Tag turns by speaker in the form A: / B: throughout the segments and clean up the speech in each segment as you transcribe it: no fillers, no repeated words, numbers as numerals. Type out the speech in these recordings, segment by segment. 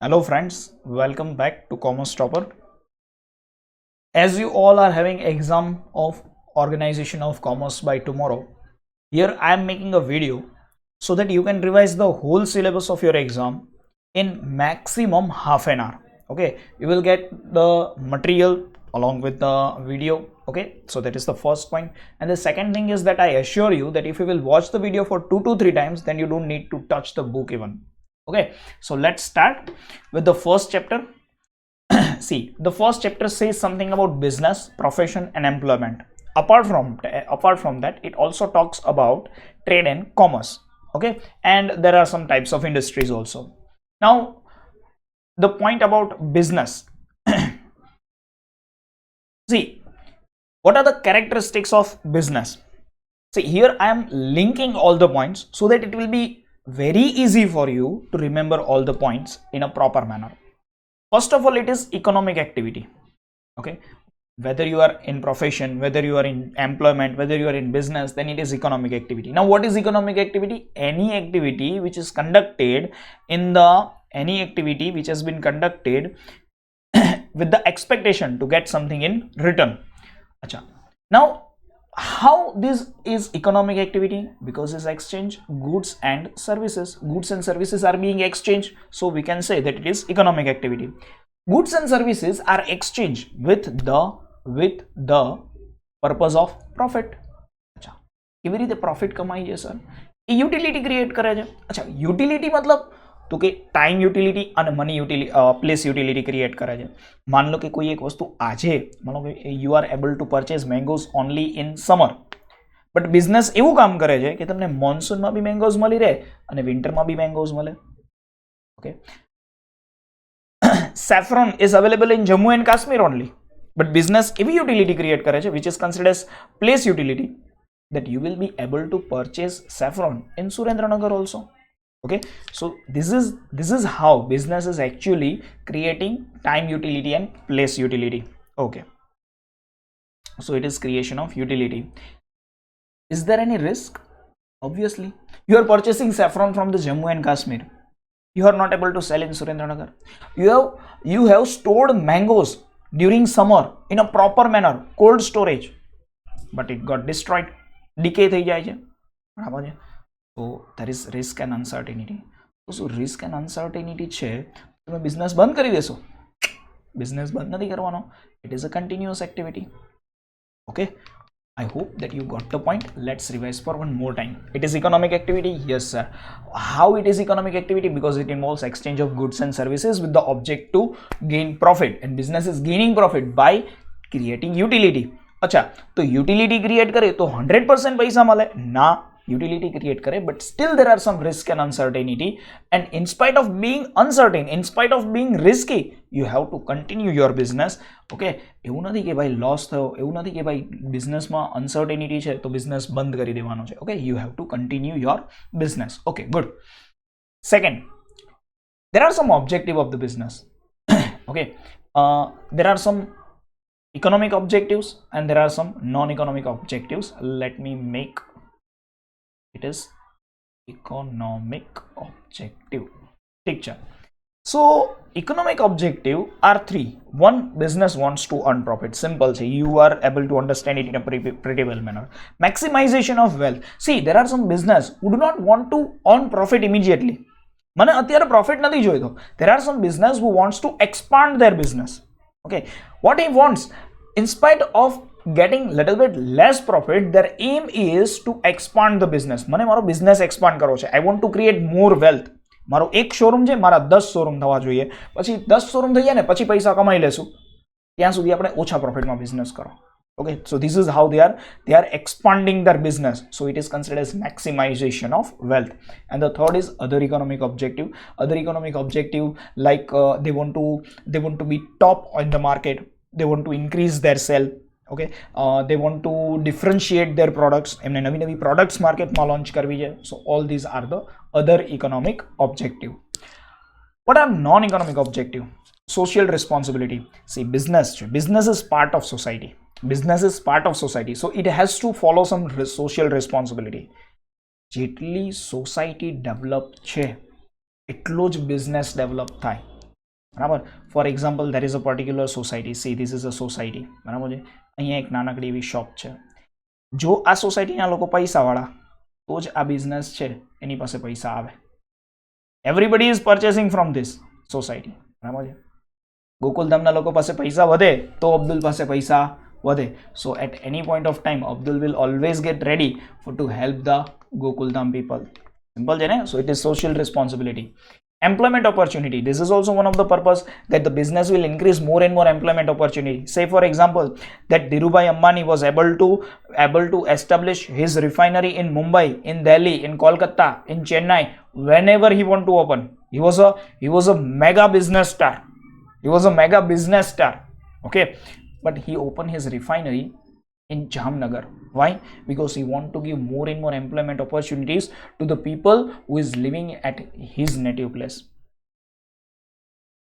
A: Hello friends, welcome back to Commerce Topper. As you all are having exam of Organization of Commerce by tomorrow, here I am making a video so that you can revise the whole syllabus of your exam in maximum half an hour. Okay, you will get the material along with the video. Okay, so that is the first point. And the second thing is that I assure you that if you will watch the video for 2 to 3 times, then you don't need to touch the book even. Okay, so let's start with the first chapter. See, the first chapter says something about business, profession and employment. Apart from that, it also talks about trade and commerce. Okay, and there are some types of industries also. Now the point about business. See, what are the characteristics of business? See, here I am linking all the points so that it will be very easy for you to remember all the points in a proper manner. First of all, it is economic activity. Okay, whether you are in profession, whether you are in employment, whether you are in business, then it is economic activity. Now what is economic activity? Any activity which is conducted any activity which has been conducted with the expectation to get something in return. Acha. Now how this is economic activity? Because it's exchange goods and services. Goods and services are being exchanged, so we can say that it is economic activity. Goods and services are exchanged with the purpose of profit. अच्छा, કેવી રીતે profit કમાઈ છે sir? એ utility create કરે છે. અચ્છા, utility મતલબ તો કે ટાઈમ યુટિલિટી અને મની પ્લેસ યુટિલિટી ક્રિએટ કરે છે. માન લો કે કોઈ એક વસ્તુ આજે માનો કે you are able to purchase mangoes only in summer, but business એવું કામ કરે છે કે તમને મોન્સૂનમાં બી મેંગોઝ મળી રહે અને વિન્ટરમાં બી મેંગોઝ મળે. Okay, saffron is available in Jammu and Kashmir only, but business એવી યુટિલિટી ક્રિએટ કરે છે which is considered as place utility, that you will be able to purchase saffron in Surendranagar also. Okay, so this is how business is actually creating time utility and place utility. Okay, so it is creation of utility. Is there any risk? Obviously, you are purchasing saffron from the Jammu and Kashmir. You are not able to sell in Surendranagar. You have stored mangoes during summer in a proper manner, cold storage, but it got destroyed, decay થઈ જાય છે. બરાબર છે. So there is risk and uncertainty. So risk and uncertainty છે, તમે business બંધ કરી દેશો? બિઝનેસ બંધ નથી કરવાનો. It is a continuous activity. Okay, I hope that you got the point. Let's revise for one more time. It is economic activity. Yes sir. How it is economic activity? Because it involves exchange of goods and services with the object to gain profit, and business is gaining profit by creating utility. अच्छा, तो utility create करे तो 100% पैसा મળે ના? utility create करे, but still there are some risk and uncertainty, and in spite of being uncertain, in spite of being risky, you have to continue your business. Okay, એવું નથી કે ભાઈ લોસ થયો, એવું નથી કે ભાઈ બિઝનેસમાં અનસર્ટેનિટી છે તો બિઝનેસ બંધ કરી દેવાનો છે. Okay, you have to continue your business. Okay, good. Second, there are some objective of the business. Okay, there are some economic objectives and there are some non-economic objectives. Let me make it is economic objective picture. So economic objective are three. One, business wants to earn profit. Simple. Say you are able to understand it in a pretty well manner. Maximization of wealth. See, there are some business who do not want to earn profit immediately. મને અત્યારે profit નથી જોઈતો. There are some business who wants to expand their business. Okay, what he wants, in spite of getting little bit less profit, their aim is to expand the business. મને મારો business expand કરવો છે. I want to create more wealth. મારો એક showroom છે, મારા 10 showroom થવા જોઈએ. પછી 10 શોરૂમ થઈ જાય ને પછી પૈસા કમાઈ લેશું, ત્યાં સુધી આપણે ઓછા પ્રોફિટમાં બિઝનેસ કરો. Okay, so this is how they are expanding their business. So it is considered as maximization of wealth. And the third is other economic objective. Other economic objective, like they want to be top in the market. They want to increase their sale. Okay, they want to differentiate their products. એમને નવી નવી products માર્કેટમાં launch કરવી છે. So all these are the other economic objective. What are non-economic objective? Social responsibility. See, business is part of society. Business is part of society, so it has to follow some social responsibility. જેટલી society develop છે એટલો જ business develop થાય. બરાબર. For example there is a particular society, see this is a society, બરાબર છે. અહીંયા એક નાનકડી એવી શોપ છે. જો આ સોસાયટીના લોકો પૈસાવાળા તો જ આ બિઝનેસ છે એની પાસે પૈસા આવે. Everybody is purchasing from this society, બરાબર છે. ગોકુલધામના લોકો પાસે પૈસા વધે તો અબ્દુલ પાસે પૈસા વધે. So at any point of time Abdul will always get ready for to help the Gokuldham people. Simple છે ને. So it is social responsibility. Employment opportunity, this is also one of the purpose that the business will increase more and more employment opportunity. Say for example that Dhirubhai Ambani was able to establish his refinery in Mumbai, in Delhi, in Kolkata, in Chennai, whenever he want to open. He was a mega business star. Okay, but he opened his refinery in Jamnagar. Why? Because he want to give more and more employment opportunities to the people who is living at his native place.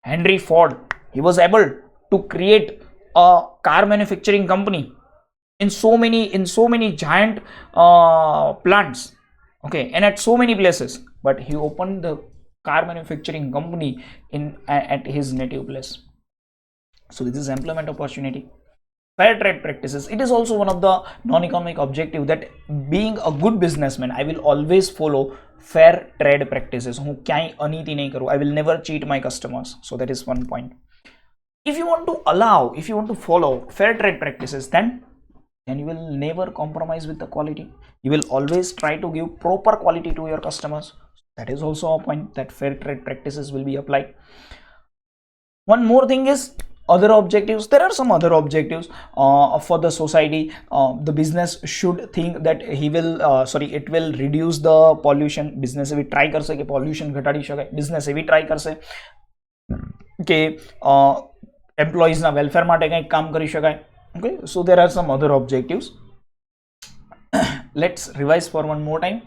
A: Henry Ford, he was able to create a car manufacturing company in so many giant plants, okay, and at so many places, but he opened the car manufacturing company at his native place. So this is employment opportunity. Fair trade practices, it is also one of the non-economic objective that being a good businessman I will always follow fair trade practices. હું ક્યાંય અનીતિ નહીં કરું. I will never cheat my customers. So that is one point. If you want to follow fair trade practices, then you will never compromise with the quality. You will always try to give proper quality to your customers. That is also a point that fair trade practices will be applied. One more thing is other objectives. There are some other objectives for the society. The business should think that it will reduce the pollution. Business એવી try કરશે કે pollution ઘટાડી શકાય. Business એવી try કરશે કે એમ્પ્લોઈઝના welfare માટે કંઈક કામ કરી શકાય. Okay, so there are some other objectives. Let's revise for one more time.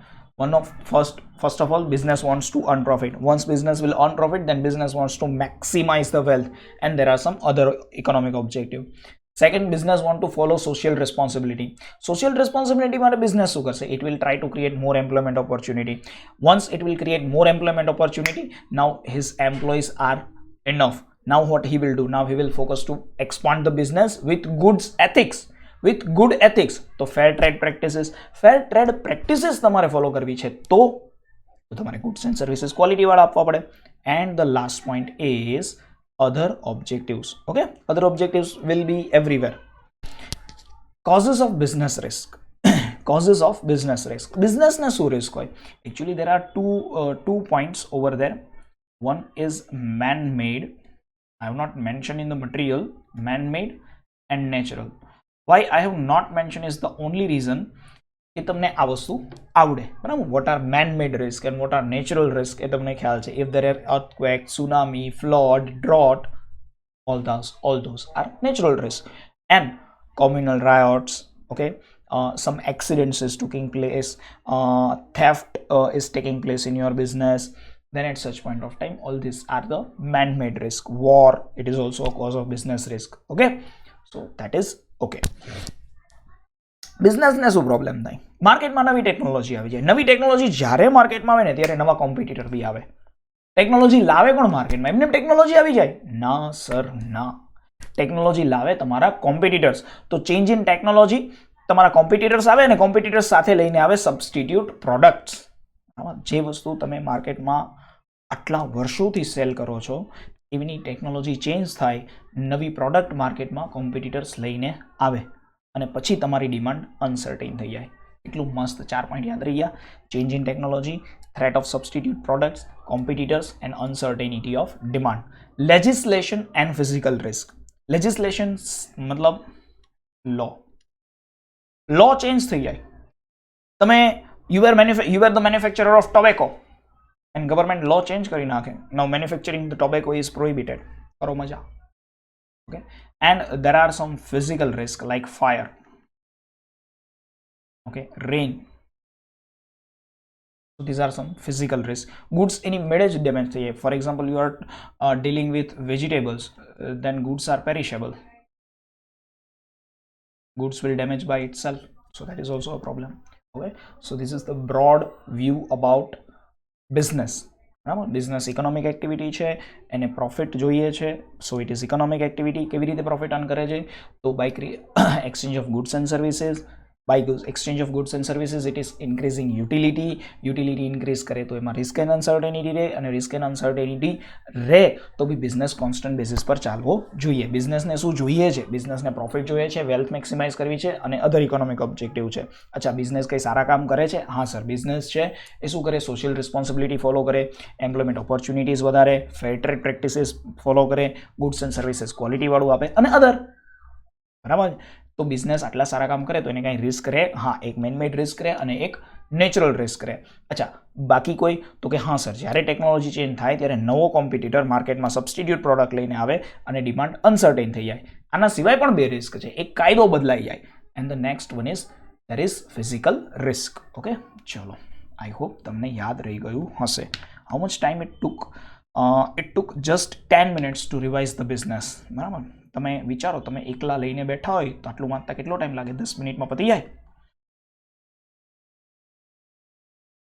A: First of all, business wants to earn profit. Once business will earn profit, then business wants to maximize the wealth, and there are some other economic objective. Second, business want to follow social responsibility. Social responsibility માટે business શું કરશે? It will try to create more employment opportunity. Once it will create more employment opportunity, now his employees are enough. Now what he will do? Now he will focus to expand the business with good ethics. તો fair trade practices તમારે follow કરવી છે તો તમારે goods and services quality વાળા આપવા પડે. And the last point is other objectives. Okay, other objectives will be everywhere. Causes of business risk. Business ને શું risk હોય? Actually there are two points over there. One is man-made. I have not mentioned in the material man-made and natural. Why I have not mentioned is the only reason કે તમને આ વસ્તુ આવડે, બરાબર. What are man-made risk and what are natural risk એ તમને ખ્યાલ છે. If there are earthquake, tsunami, flood, drought, all those are natural risk. And communal riots, okay, some accidents is taking place, theft is taking place in your business. Then at such point of time, all these are the man-made risk. War, it is also a cause of business risk. Okay, so that is okay. બિઝનેસને શું problem થાય? માર્કેટમાં નવી technology આવી જાય. નવી technology જ્યારે માર્કેટમાં આવે ને ત્યારે નવા કોમ્પિટિટર બી આવે. ટેકનોલોજી લાવે કોણ માર્કેટમાં? એમને ટેકનોલોજી આવી જાય? ના સર, ના. ટેકનોલોજી લાવે તમારા કોમ્પિટિટર્સ. તો ચેન્જ ઇન ટેકનોલોજી, તમારા કોમ્પિટિટર્સ આવે ને કોમ્પિટિટર્સ સાથે લઈને આવે સબસ્ટિટ્યુટ પ્રોડક્ટ્સ. જે વસ્તુ તમે માર્કેટમાં આટલા વર્ષોથી સેલ કરો છો એની ટેકનોલોજી ચેન્જ થાય, નવી પ્રોડક્ટ માર્કેટમાં કોમ્પિટિટર્સ લઈને આવે અને પછી તમારી ડિમાન્ડ અનસર્ટેન થઈ જાય. એટલું મસ્ત 4 પોઈન્ટ યાદ રહી ગયા. Change in technology, threat of substitute products, competitors and uncertainty of demand. Legislation and physical risk. Legislation મતલબ લો ચેન્જ થઈ જાય. તમે you were the manufacturer of tobacco and government law change કરી નાખે. Now manufacturing the tobacco is prohibited. કરો મજા. Okay, and there are some physical risk like fire, okay, rain. So these are some physical risks. Goods any damage થઈ જાય. For example, you are dealing with vegetables, then goods are perishable. Goods will damage by itself, so that is also a problem. Okay, so this is the broad view about business. બરાબર. Business economic activity છે, એને profit જોઈએ છે, so it is economic activity. કેવી રીતે profit earn કરે છે? તો by exchange of goods and services. By exchange of goods and services it is increasing utility increase કરે તો એમાં રિસ્ક એન્ડ અનસર્ટેનિટી રહે, અને રિસ્ક એન્ડ અનસર્ટેનિટી રહે તો બી બિઝનેસ કોન્સ્ટન્ટ બેસિસ પર ચાલવો જોઈએ. બિઝનેસને શું જોઈએ છે? બિઝનેસને પ્રોફિટ જોઈએ છે, વેલ્થ મેક્સિમાઇઝ કરવી છે, અને અધર ઇકોનોમિક ઓબ્જેક્ટિવ છે. અચ્છા, બિઝનેસ કંઈ સારા કામ કરે છે? હા સર, બિઝનેસ છે એ શું કરે? સોશિયલ રિસ્પોન્સિબિલિટી ફોલો કરે, એમ્પ્લોયમેન્ટ ઓપોર્ચ્યુનિટીઝ વધારે, ફેર ટ્રેડ પ્રેક્ટિસીસ ફોલો કરે, ગુડ્સ એન્ડ સર્વિસીસ ક્વોલિટીવાળું આપે, અને અધર. બરાબર. તો બિઝનેસ આટલા સારા કામ કરે તો એને કાંઈ રિસ્ક રહે? હા, એક મેનમેડ રિસ્ક રહે અને એક નેચરલ રિસ્ક રહે. અચ્છા, બાકી કોઈ? તો કે હા સર, જ્યારે ટેકનોલોજી ચેન્જ થાય ત્યારે નવો કોમ્પિટિટર માર્કેટમાં સબસ્ટિટ્યુટ પ્રોડક્ટ લઈને આવે અને ડિમાન્ડ અનસર્ટેન થઈ જાય. આના સિવાય પણ બે રિસ્ક છે. એક કાયદો બદલાઈ જાય, and the next one is there is physical risk. Okay, ચલો, આઈ હોપ તમને યાદ રહી ગયું હશે. How much time it took just 10 minutes to revise the business. બરાબર. તમે વિચારો, તમે એકલા લઈને બેઠા હોય તો આટલું વાંચતા કેટલો ટાઈમ લાગે? 10 મિનિટમાં પતી જાય.